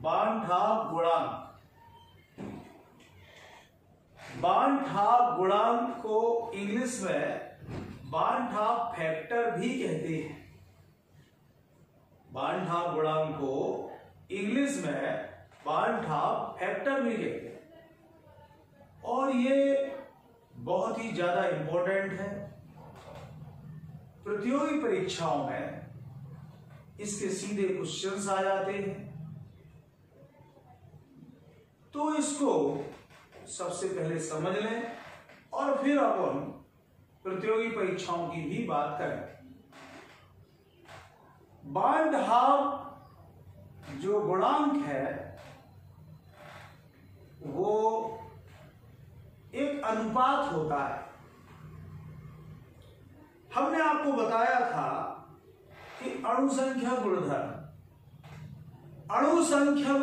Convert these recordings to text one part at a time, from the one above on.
बांठ-हाफ गुणांक। बांठ-हाफ गुणांक को इंग्लिश में बांठ-हाफ फैक्टर भी कहते हैं। बांठ-हाफ गुणांक को इंग्लिश में बांठ-हाफ फैक्टर भी कहते हैं और ये बहुत ही ज्यादा इंपॉर्टेंट है। प्रतियोगी परीक्षाओं में इसके सीधे क्वेश्चंस आ जाते हैं, तो इसको सबसे पहले समझ लें और फिर अपन प्रतियोगी परीक्षाओं की भी बात करें। बांठ-हाफ जो गुणांक है वो एक अनुपात होता है। हमने आपको बताया था कि अणुसंख्या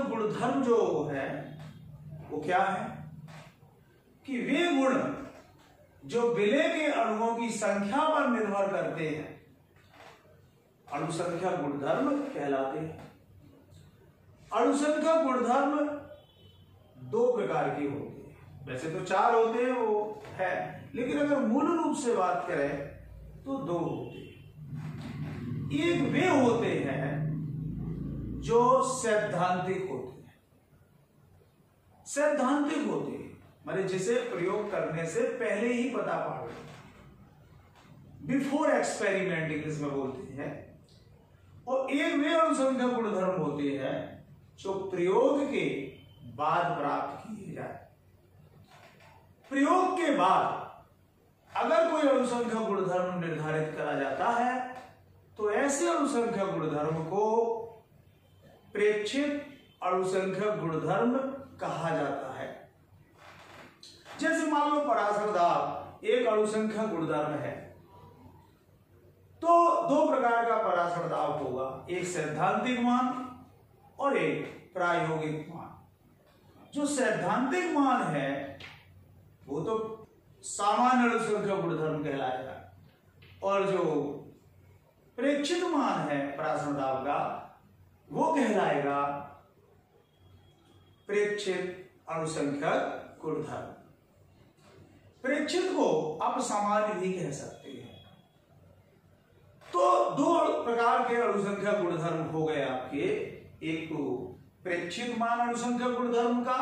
गुणधर्म जो है वो क्या है कि वे गुण जो विलेय के अणुओं की संख्या पर निर्भर करते हैं अणुसंख्या गुणधर्म कहलाते हैं। अणुसंख्या गुणधर्म दो प्रकार के होते हैं, वैसे तो चार होते हैं वो है, लेकिन अगर मूल रूप से बात करें तो दो होते हैं। एक वे होते हैं जो सैद्धांतिक होते हैं। सैद्धांतिक होते हैं माने जिसे प्रयोग करने से पहले ही पता पड़ गया, बिफोर एक्सपेरिमेंट इंग्लिश में बोलते हैं। और एक वे अणुसंख्या गुणधर्म होते हैं जो प्रयोग के बाद प्राप्त किए जाए। प्रयोग के बाद अगर कोई अणुसंख्या गुणधर्म निर्धारित करा जाता है तो ऐसे अणुसंख्या गुणधर्म को प्रेक्षित अणुसंख्या गुणधर्म कहा जाता है। जैसे मान लो पराशर दाब एक अणुसंख्या गुणधर्म है, तो दो प्रकार का पराशर दाब होगा, एक सैद्धांतिक मान और एक प्रायोगिक मान। जो सैद्धांतिक मान है वो तो सामान्य अणुसंख्या गुणधर्म कहलाएगा और जो प्रेक्षित मान है पराशर दाब का वो कहलाएगा प्रेक्षित अणुसंख्या गुणधर्म। प्रेक्षित को आप सामान्य भी कह सकते हैं। तो दो प्रकार के अणुसंख्या गुणधर्म हो गए आपके, एक तो प्रेक्षित मान अणुसंख्या गुणधर्म का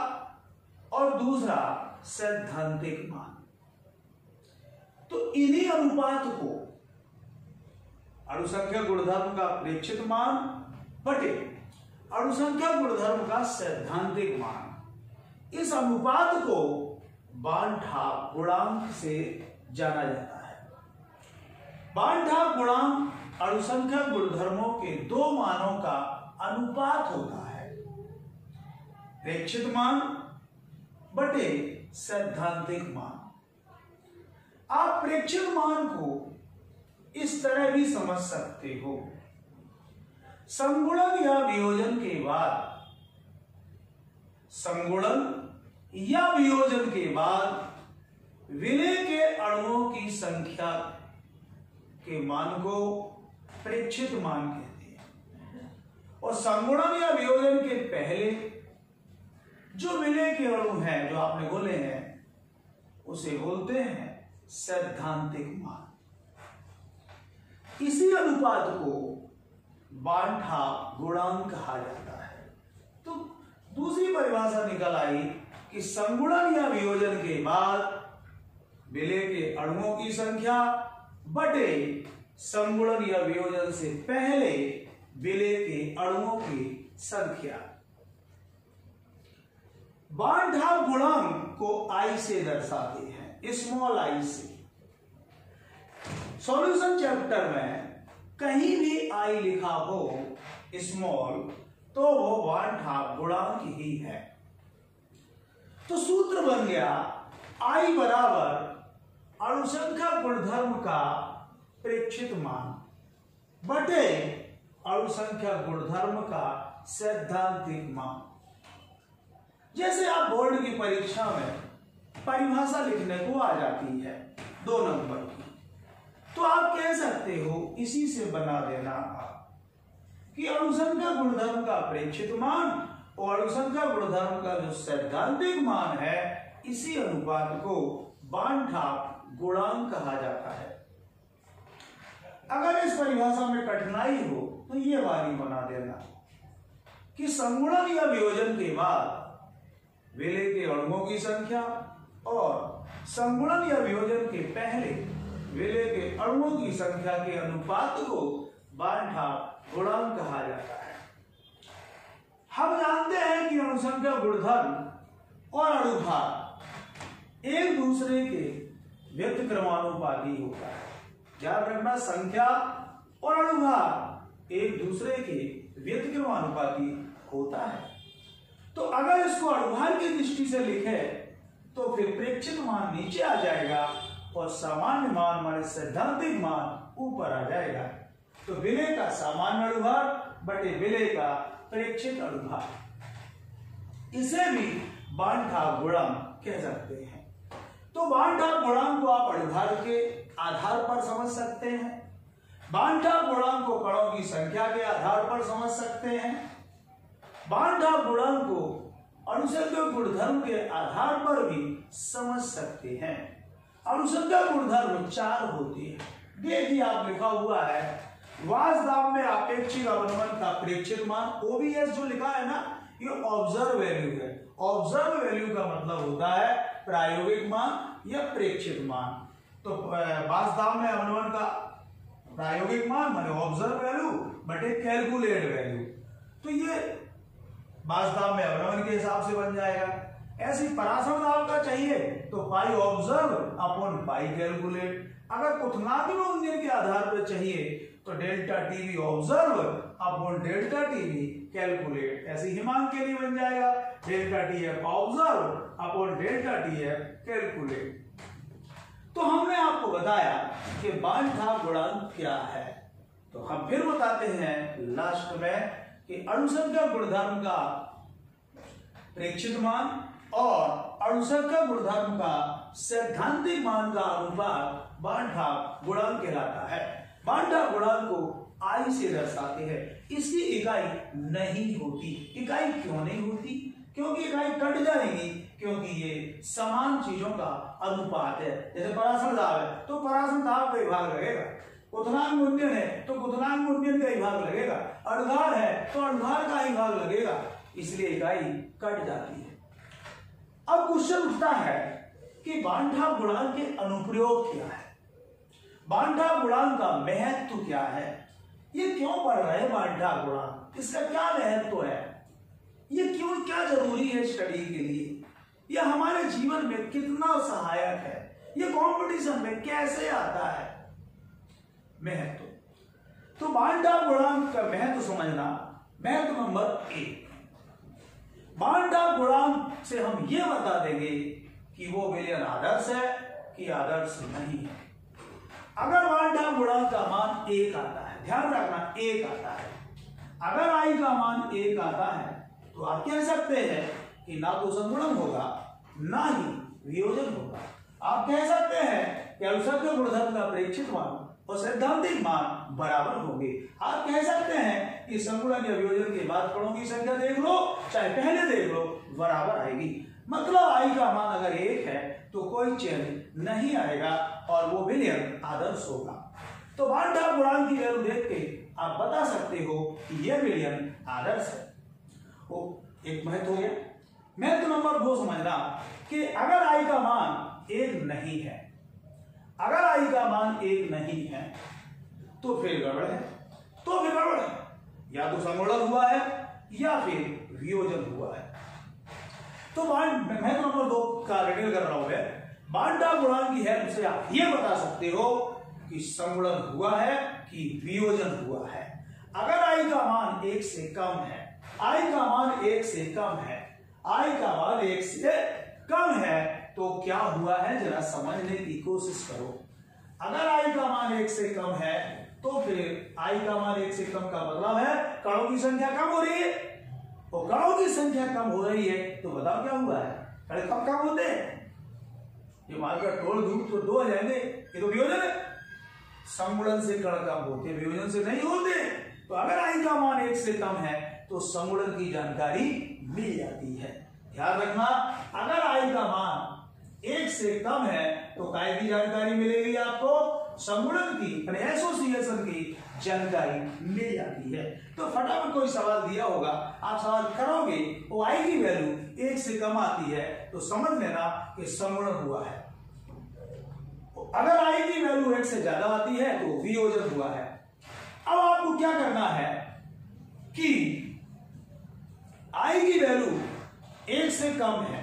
और दूसरा सैद्धांतिक मान। तो इन्हीं अनुपात को अणुसंख्या गुणधर्म का प्रेक्षित मान बटे अणुसंख्या गुणधर्म का सैद्धांतिक मान, इस अनुपात को बांठ-हाफ गुणांक से जाना जाता है। बांठ-हाफ गुणांक अणुसंख्या गुणधर्मों के दो मानों का अनुपात होता है, प्रेक्षित मान बटे सैद्धांतिक मान। आप प्रेक्षित मान को इस तरह भी समझ सकते हो, संगुणन या वियोजन के बाद, संगुणन या वियोजन के बाद विलेय के अणुओं की संख्या के मान को प्रेक्षित मान कहते हैं और संगुणन या वियोजन के पहले जो विलेय के अणु हैं जो आपने बोले हैं उसे बोलते हैं सैद्धांतिक मान। इसी अनुपात को बांठ-हाफ गुणांक कहा जाता है। तो दूसरी परिभाषा निकल आई कि संगुणन या वियोजन के बाद विलेय के अणुओं की संख्या बटे संगुणन या वियोजन से पहले विलेय के अणुओं की संख्या। बांठ-हाफ गुणांक को I से दर्शाते हैं, स्मॉल I से। सॉल्यूशन चैप्टर में कहीं भी I लिखा हो स्मॉल तो वो बांठ-हाफ गुणांक ही है। तो सूत्र बन गया I बराबर अणुसंख्या गुणधर्म का प्रेक्षित मान बटे अणुसंख्या गुणधर्म का सैद्धांतिक मान। जैसे आप बोर्ड की परीक्षा में परिभाषा लिखने को आ जाती है 2 नंबर की, तो आप कह सकते हो इसी से बना देना कि अणुसंख्या गुणधर्म का प्रेक्षित मान और अणुसंख्या गुणधर्म का जो सैद्धांतिक मान है, इसी अनुपात को बांड-ठाप गुणांक कहा जाता है। अगर इस परिभाषा में कठिनाई हो तो ये वाली बना देना कि संगुणन या वियोजन के बाद विलय के अणुओं की संख्या और संगुणन या वियोजन के पहले विलय के अणुओं की संख्या के अनुपात को बांड-ठाप गुणांक कहा जाता है। हम जानते हैं कि अणुसंख्या गुणधर्म और अणुभार एक दूसरे के व्यतिक्रमानुपाती होता है। याद रखना, संख्या और अणुभार एक दूसरे के व्यतिक्रमानुपाती होता है। तो अगर इसको अणुभार की दृष्टि से लिखे तो फिर प्रेक्षित मान नीचे आ जाएगा और सामान्य मान माने सैद्धांतिक मान ऊपर आ जाएगा। तो विलय का सामान्य अणुभार बटे विलय का प्रेक्षित अणुभार, इसे भी बांड-ठाप गुणांक कह सकते हैं। तो बांड-ठाप गुणांक को आप अणुभार के आधार पर समझ सकते हैं, बांड-ठाप गुणांक को कणों की संख्या के आधार पर समझ सकते हैं, बांड-ठाप गुणांक को अणुसंख्या गुणधर्म के आधार पर भी समझ सकते हैं। अणुसंख्या गुणधर्म 4 होती है। देखिए आप लिखा हुआ है वास्तव में आपेक्षिक अवनमन का प्रेक्षित मान, OVS जो लिखा है ना, ये ऑब्जर्व वैल्यू है। ऑब्जर्व वैल्यू का मतलब होता है प्रायोगिक मान या प्रेक्षित मान। तो वास्तव में अवनमन का प्रायोगिक मान माने ऑब्जर्व वैल्यू बटे कैलकुलेट वैल्यू, तो ये वास्तव में अवनमन के हिसाब से बन जाएगा। ऐसी परासर दाब का चाहिए तो पाई ऑब्जर्व अपॉन पाई कैलकुलेट। अगर कुथनात्मक के आधार पर चाहिए तो delta TV observe upon delta TV calculate. ऐसे हिमांक के लिए बन जाएगा delta TF observe upon delta TF calculate. तो हमने आपको बताया कि बांड-ठाप गुणांक क्या है। तो हम फिर बताते हैं लास्ट में कि अणुसंख्या गुणधर्म का प्रेक्षित मान और अणुसंख्या गुणधर्म का सैद्धांतिक मान का अनुपात बांड-ठाप गुणांक कहलाता है। बांड-ठाप गुणांक को आई से दर्शाते हैं। इसकी इकाई नहीं होती। इकाई क्यों नहीं होती? क्योंकि इकाई कट जाएगी, क्योंकि ये समान चीजों का अनुपात है। जैसे परासर दाब है तो परासर दाब का विभाग लगेगा, कुथनांक मुंजन है तो कुथनांक मुंजन का विभाग लगेगा, अणुभार है तो अणुभार का ही भाग लगेगा, इसलिए इकाई कट जाती है। अब क्वेश्चन उठता है कि बांड-ठाप गुणांक के अनुप्रयोग क्या है, बांड-ठाप गुणांक का महत्व क्या है, ये क्यों पढ़ रहे हैं बांड-ठाप गुणांक, इसका क्या महत्व है, ये क्यों क्या जरूरी है स्टडी के लिए, यह हमारे जीवन में कितना सहायक है, ये कंपटीशन में कैसे आता है महत्व। तो बांड-ठाप गुणांक का महत्व समझना। महत्व नंबर 1, बांड-ठाप गुणांक से हम ये बता देंगे कि वो विलयन आदर्श है कि आदर्श नहीं है। अगर बांड-ठाप गुणांक का मान 1 आता है, ध्यान रखना 1 आता है, अगर आई का मान 1 आता है तो आप कह सकते हैं कि ना तो संगुणन होगा ना ही वियोजन होगा। आप कह सकते हैं कि अणुसंख्या गुणधर्म का प्रेक्षित मान और सैद्धांतिक मान बराबर होंगे। आप कह सकते हैं कि संगुणन या वियोजन के बाद कणों की संख्या देख लो चाहे पहले देख लो बराबर आएगी। मतलब आई का मान अगर 1 है तो कोई चेंज नहीं आएगा और वो विलयन आदर्श होगा। तो बांड-ठाप गुणांक की वैल्यू देख के आप बता सकते हो कि यह विलयन आदर्श है। वो एक महत्व हो गया। महत्व नंबर 2 समझना कि अगर आई का मान 1 नहीं है, अगर आई का मान 1 नहीं है तो फिर गड़बड़ है, तो फिर गड़बड़ है, या तो संगुणन हुआ है या फिर वियोजन हुआ है। तो महत्व नंबर 2 का रिटर्न कर रहा हूं मैं। बांड-ठाप गुणांक की हेल्प से आप ये बता सकते हो कि संगुणन हुआ है कि वियोजन हुआ है। अगर आई का मान 1 से कम है, आई का मान 1 से कम है, आई का मान 1 से कम है तो क्या हुआ है जरा समझने की कोशिश करो। अगर आई का मान 1 से कम है तो फिर आई का मान 1 से कम का मतलब है कणों की संख्या कम हो रही है, और कणों की संख्या कम हो रही है तो बताओ क्या हुआ है, कण कम होते हैं, ये मानकर तोड़ दूं तो 2 हो जाएंगे, ये तो वियोजन है। संगुणन से कण कम होते, वियोजन से नहीं होते। तो अगर आई का मान 1 से कम है तो संगुणन की जानकारी मिल जाती है। ध्यान रखना, अगर आई का मान 1 से कम है तो काय की जानकारी मिलेगी आपको, संगुणन की एसोसिएशन की जानकारी मिल जाती है। तो फटाफट कोई सवाल दिया होगा, आप सवाल करोगे, वो आई की वैल्यू 1 से कम आती है तो समझ लेना कि संगुणन हुआ है। अगर आई की वैल्यू 1 से ज्यादा आती है तो वियोजन हुआ है। अब आपको क्या करना है कि आई की वैल्यू 1 से कम है,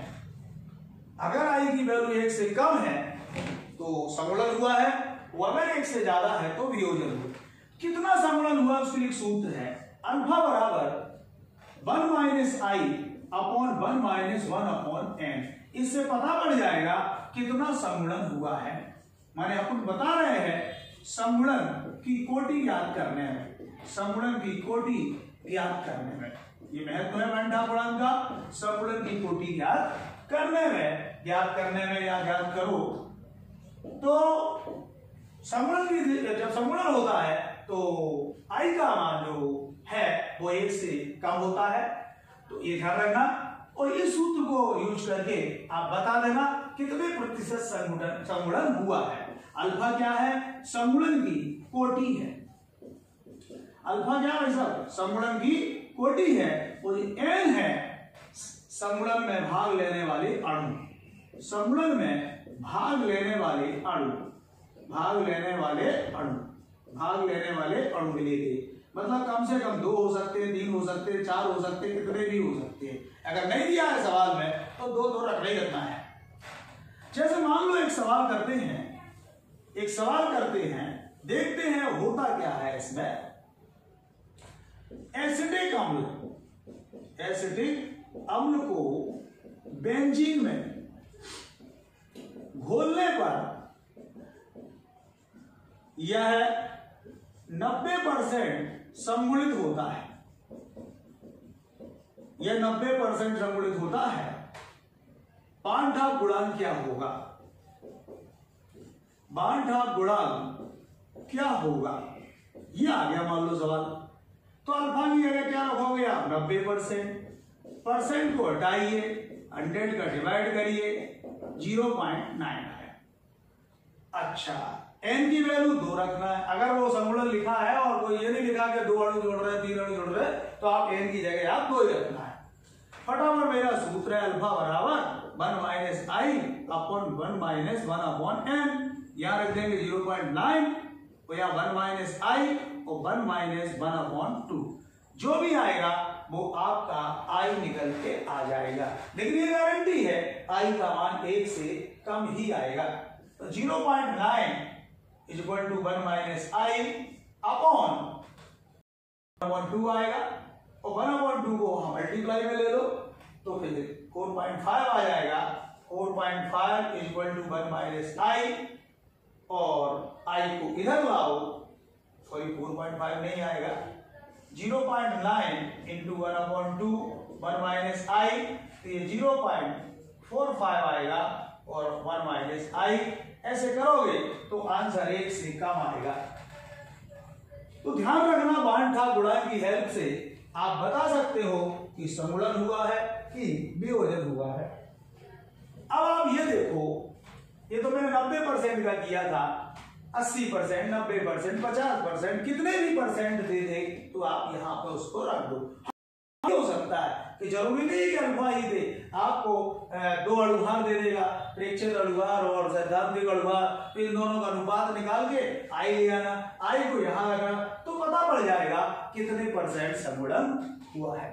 अगर आई की वैल्यू 1 से कम है तो संगुणन हुआ है, वो अगर 1 से ज्यादा है तो वियोजन हुआ। कितना संगुणन हुआ उसके लिए सूत्र है, अल्फा बराबर 1 minus i upon 1 minus 1 upon N. इससे पता पड़ जाएगा कितना संगुणन हुआ है। माने अपन बता रहे हैं संगुणन की कोटि ज्ञात करने में, संगुणन की कोटि ज्ञात करने में, ये महत्व है वन ठाप गुणांक का। संगुणन की कोटि ज्ञात करने में या ज्ञात करो तो संगुणन की, जब संगुणन होता है तो आई का मान जो है वो 1 से कम होता है। तो ये ध्यान रखना और इस सूत्र को यूज करके आप बता देना कितने प्रतिशत संगुणन हुआ है। अल्फा क्या है, संगुणन की कोटि है। अल्फा क्या है सर, संगुणन की कोटि है। और एन है संगुणन में भाग लेने वाले अणु, संगुणन में भाग लेने वाले अणु, भाग लेने वाले अणु मिलेंगे। मतलब कम से कम 2 हो सकते हैं, 3 हो सकते हैं, 4 हो सकते हैं, कितने भी हो सकते हैं। अगर नहीं दिया है सवाल में तो 2 रखना ही रखना है। जैसे मान लो एक सवाल करते हैं, देखते हैं होता क्या है इसमें। एसिटिक अम्ल को बेंजीन में घोलने पर यह 90% संगुणित होता है, यह 90% संगुणित होता है। बांड-ठाप गुणांक क्या होगा, बांड-ठाप गुणांक क्या होगा, यह आ गया मान लो सवाल। तो अल्फा की जगह क्या रखोगे आप, 90%। परसेंट को हटाइए, 100 का डिवाइड करिए, 0.9 है। अच्छा, एन की वैल्यू 2 रखना है। अगर वो संगुणन लिखा है और कोई ये नहीं लिखा कि 2 अणु जोड़ रहे हैं, 3 अणु जोड़ रहे हैं, तो आप एन की जगह आप 2 ही रखना है। फटाफट मेरा सूत्र है अल्फा बराबर 1 minus i upon 1 minus 1 upon N. यहां रख देंगे 0.9 और या 1 माइनस आई और 1 माइनस 1 अपॉन 2। जो भी आएगा वो आपका आई निकल के आ जाएगा। लेकिन ये गारंटी है आई का मान 1 से कम ही आएगा। तो 0.9 is equal to 1 minus i upon 1/2 आएगा और 1/2 को हम मल्टीप्लाई में ले लो तो फिर 4.5 आ जाएगा। 4.5 इज इक्वल टू 1 माइनस आई और आई को इधर लाओ, सॉरी 4.5 नहीं आएगा, 0.9 इंटू 1/2 1 माइनस आई, तो ये 0.45 आएगा और 1 माइनस आई। ऐसे करोगे तो आंसर 1 से कम आएगा। तो ध्यान रखना, बांड-ठाप गुणांक की हेल्प से आप बता सकते हो कि संगुणन हुआ है कि वियोजन हुआ है। अब आप ये देखो, ये तो मैंने 90% का किया था, 80%, 90%, 50%, कितने भी परसेंट दे दे तो आप यहाँ पे उसको रख दो। हो सकता है कि जरूरी नहीं कि अणुभार ही दे, आपको 2 अणुभार दे देगा, प्रेक्षित अणुभार और सैद्धांतिक अणुभार, तो इन दोनों का अनुपात निकाल के आई ले आना, आई को यहां रखना, तो पता पड़ जाएगा कितने परसेंट संगुणन हुआ है।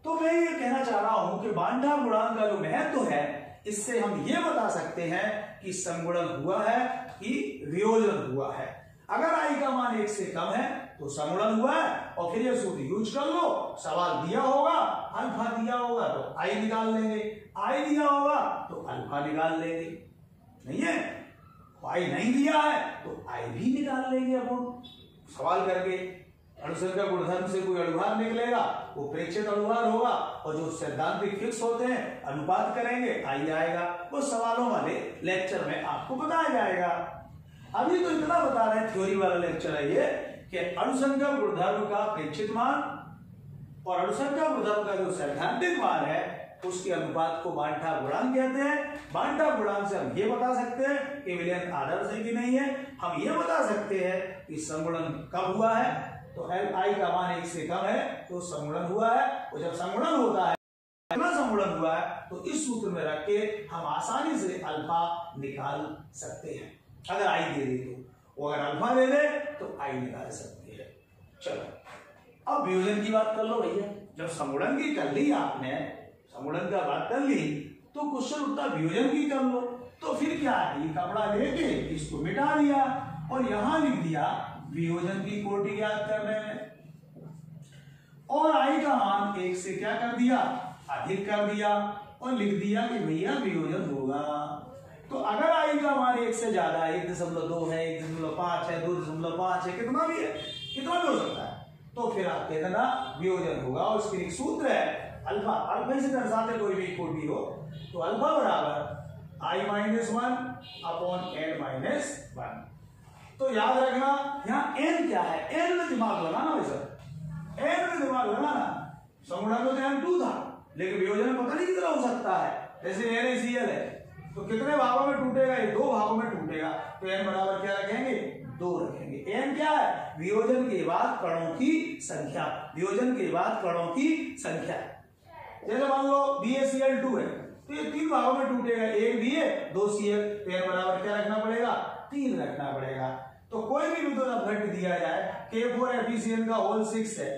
तो मैं ये कहना चाह रहा हूं कि बांड-ठाप गुणांक का जो महत्व है, इससे हम ये बता सकते हैं कि संगुणन हुआ है कि वियोजन हुआ है। अगर आई का मान 1 से कम है तो संगुणन हुआ है, और फिर ये सूत्र यूज कर लो। सवाल दिया होगा, अल्फा दिया होगा तो आई निकाल लेंगे, आई दिया होगा तो अल्फा निकाल लेंगे, नहीं है? आई नहीं दिया है तो आई भी निकाल लेंगे अपन सवाल करके। अणुसंख्या गुणधर्म से कोई अणुभार निकलेगा, वो प्रेक्षित अणुभार होगा, और जो सैद्धांतिक फिक्स होते हैं अनुपात करेंगे, आई आएगा। वो सवालों वाले लेक्चर में आपको बताया जाएगा। अभी तो इतना बता रहे हैं, थ्योरी वाला लेक्चर है ये, कि अणुसंख्या गुणधर्म का प्रेक्षित मान और अनुसंख्या गुणधर्म का जो सैद्धांतिक मान है उसके अनुपात को बांटा गुणांक कहते हैं। बांटा गुणांक से हम ये बता सकते हैं कि विलयन आदर्श है कि नहीं है। हम ये बता सकते हैं कि संगुणन कब हुआ है, तो i का मान 1 से कम है तो संगुणन हुआ है। और जब संगुणन होता है, कितना संगुणन हुआ है, तो इस सूत्र में रख के हम आसानी से अल्फा निकाल सकते हैं। अगर i दे दे तो, अगर अल्फा दे दे तो i निकाल सकते हैं। चलो अब वियोजन की बात कर लो भैया। जब संगुणन की कर ली आपने, संगुणन का बात कर ली, तो क्वेश्चन उठता वियोजन की कर लो। तो फिर क्या है, ये कपड़ा लेके इसको मिटा दिया और यहां लिख दिया वियोजन की कोटि याद करने में, और i का मान 1 से क्या कर दिया, अधिक कर दिया और लिख दिया कि भैया वियोजन होगा। तो अगर i का मान 1 से ज्यादा है, 1.2 है, 1.5 है, 2.5 है, कितना भी है, कितना भी हो सकता है, तो फिर आप कह देना वियोजन होगा। और उसके लिए सूत्र है अल्फा, अल्फा से दर्शाते कोई भी कोटि हो, तो अल्फा बराबर i-1 अपॉन n-1। तो याद रखना यहाँ n क्या है, n में दिमाग लगाना भाई सर, n में दिमाग लगाना। संगुणन में n 2 था, लेकिन वियोजन में पता नहीं कितना हो सकता है। जैसे NaCl है तो कितने भागों में टूटेगा, ये 2 भागों में टूटेगा, तो n बराबर क्या रखेंगे, 2 रखेंगे। n क्या है, वियोजन के बाद कणों की संख्या, वियोजन के बाद कणों की संख्या। जैसे मान लो BaCl2 है तो ये 3 भागों में टूटेगा, 1 Ba 2 Cl, तो n बराबर क्या रखना पड़ेगा, 3 रखना पड़ेगा। तो कोई भी विद्युत अपघट्ट दिया जाए, K4FeCl का होल 6 है,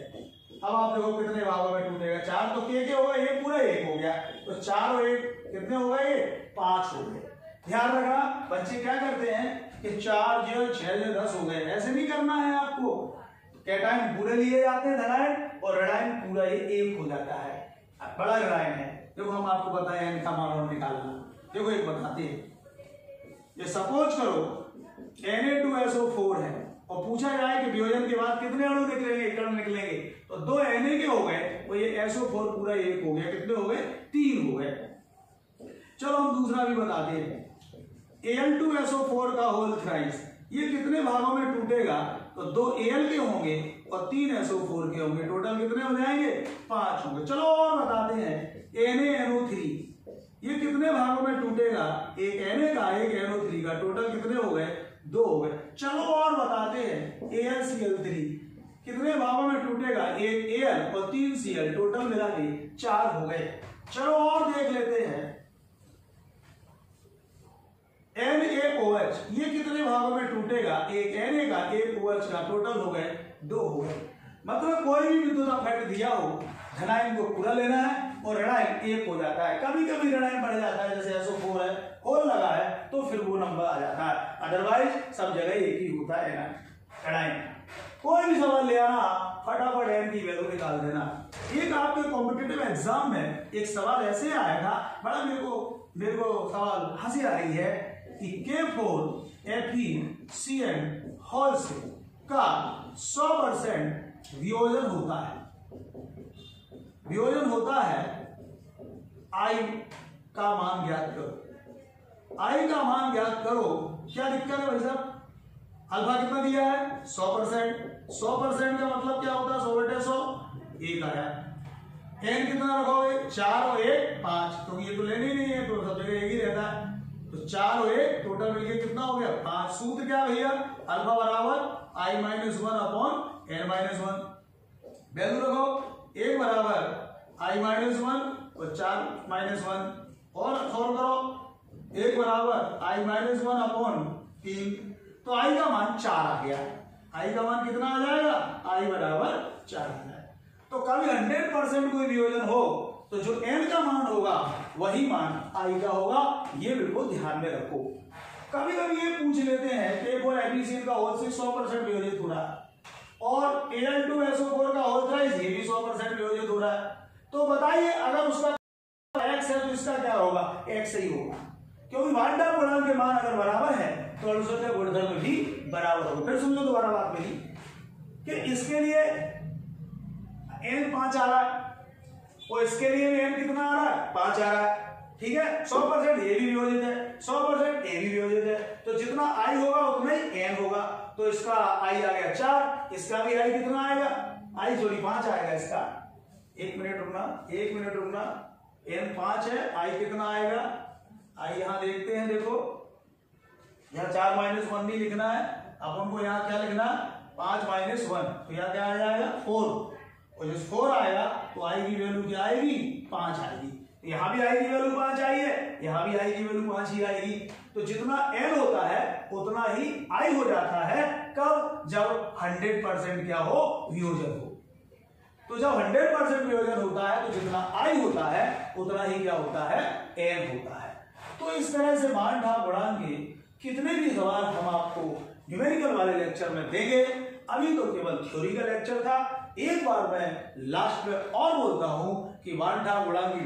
अब आप देखो कितने भागों में टूटेगा, 4 तो K हो गए, ये पूरा 1 हो गया, तो 4 और 1 कितने हो गए, ये 5 हो गए। ध्यान रखना बच्चे क्या करते हैं कि 4 जो 6 जो 10 हो गए, ऐसे नहीं करना है आपको। कैटायन पूरे लिए जाते हैं धनायन, और ऋणायन पूरा ये 1 हो जाता है। बड़ा ऋणायन है, देखो हम आपको बताएं n का मान और निकालना। देखो एक बताते हैं, ये सपोज करो Na2SO4 है और पूछा जाए कि वियोजन के बाद कितने अणु निकलेंगे, कण निकलेंगे, तो 2 Na के हो गए, और ये SO4 पूरा 1 हो गया, कितने हो गए, 3 हो गए। चलो हम दूसरा भी बताते हैं, Al2SO4 का होल थ्राइस, ये कितने भागों में टूटेगा, तो 2 Al के होंगे और 3 SO4 के होंगे, टोटल कितने हो जाएंगे, 5 होंगे। चलो और बताते हैं NaNO3, ये कितने भागों में टूटेगा, एक Na का, एक NO3 का, टोटल कितने हो गए, 2 हो गए। चलो और बताते हैं AlCl3, कितने भागों में टूटेगा, एक Al और 3 Cl, टोटल मिला के 4 हो गए। चलो और देख लेते हैं NaOH, ये कितने भागों में टूटेगा, एक Na का, एक OH का, टोटल हो गए 2 हो गए। मतलब कोई भी विद्युत अपघट्ट दिया हो, धनायन को पूरा लेना है और ऋणायन 1 हो जाता है। कभी कभी ऋणायन बढ़ जाता है, जैसे SO4 है, होल लगा है, तो फिर वो नंबर आ जाता है, अदरवाइज सब जगह एक ही होता है ऋणायन। कोई भी सवाल ले आना, फटाफट n की वैल्यू निकाल देना। एक आपके कॉम्पिटिटिव एग्जाम में एक सवाल ऐसे आया था, बड़ा मेरे को सवाल हंसी आ रही है कि K4FeCl होल से का 100% वियोजन होता है, वियोजन होता है, I का मान ज्ञात करो। I का मान ज्ञात करो, क्या दिक्कत है भाई साहब, अल्फा कितना दिया है, 100%, 100% का मतलब क्या होता है, 100 बटे 100, 1 आया। n कितना रखोगे, 4 और 1 5, तो ये तो लेनी नहीं है, तो सब जगह एक ही रहता है, तो 4 और 1 टोटल मिलके कितना हो गया, 5। सूत्र क्या भैया, अल्फा बराबर i-1 अपॉन n-1, वैल्यू रखो, 1 बराबर i-1 और 4-1, और सॉल्व करो, 1 बराबर i-1 अपॉन 3, तो i का मान 4 आ गया। i का मान कितना आ जाएगा, i बराबर 4 आ जाएगा। तो कभी 100% कोई वियोजन हो तो जो n का मान होगा वही मान i का होगा, ये बिल्कुल ध्यान में रखो। कभी कभी ये पूछ लेते हैं K4FeCl का होल 100% वियोजित हो रहा है, और Al2SO4 का होल थ्राइस ये भी 100% वियोजित हो रहा है, तो बताइए अगर उसका x है तो इसका क्या होगा, x ही होगा, क्योंकि वांटा गुणांक के मान अगर बराबर है तो अनुसंख्या गुणधर्म भी बराबर होगा। फिर समझो दोबारा बात मेरी कि इसके लिए n 5 आ रहा है और इसके लिए भी n कितना आ रहा है, 5 आ रहा है, ठीक है। 100% ये भी वियोजित है, 100% ये भी वियोजित है, तो जितना i होगा उतना ही n होगा, तो इसका i आ गया 4, इसका भी i कितना आएगा, i जोड़ी 5 आएगा इसका, एक मिनट रुकना। n 5 है, i कितना आएगा, i यहां देखते हैं, देखो यहाँ 4 - 1 नहीं लिखना है अपन को, यहाँ क्या लिखना, 5 - 1, तो यहाँ क्या आ जाएगा 4, और जब 4 आएगा तो i की वैल्यू क्या आएगी, 5 आएगी। यहाँ भी i की वैल्यू 5 आई है, यहाँ भी i की वैल्यू 5 ही आएगी। तो जितना n होता है उतना ही i हो जाता है, कब, जब 100% क्या हो, वियोजन हो। तो जब 100% वियोजन होता है तो जितना i होता है उतना ही क्या होता है, n होता है। तो इस तरह से मान ढाप गुणांक के कितने भी सवाल हम आपको न्यूमेरिकल वाले लेक्चर में देंगे। अभी तो केवल थ्योरी का लेक्चर था। एक बार मैं लास्ट में और बोलता हूं कि मान ढाप गुणांक की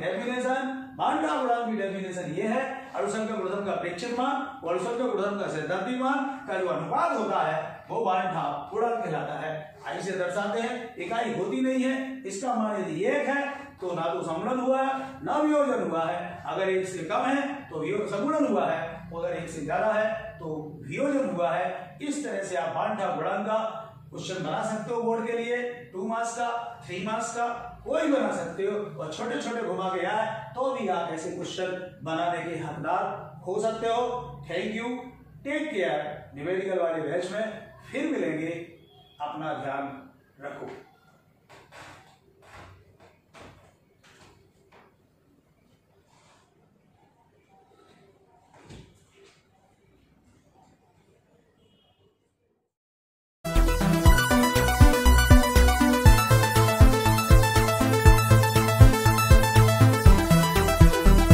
डेफिनेशन ये है, अनुसंख्यक गुणधर्म का अपेक्षित मान और अनुसंख्यक गुणधर्म का सैद्धांतिक मान का जो अनुपात होता है वो मान ढाप गुणांक कहलाता है। आई से दर्शाते हैं, इकाई होती नहीं है, इसका मान यदि 1 है तो ना तो समगुणन हुआ है ना वियोजन हुआ है, अगर 1 से कम है तो समगुणन हुआ है, अगर 1 से ज्यादा है तो वियोजन हुआ है। इस तरह से आप मान ढाप गुणांक का क्वेश्चन बना सकते हो बोर्ड के लिए, 2 मार्क्स का, 3 मार्क्स का, कोई बना सकते हो, और छोटे छोटे घुमा के आए तो भी आप ऐसे क्वेश्चन बनाने के हकदार हो सकते हो। Thank you, take care. Numerical वाले बैच में फिर मिलेंगे, अपना ध्यान रखो।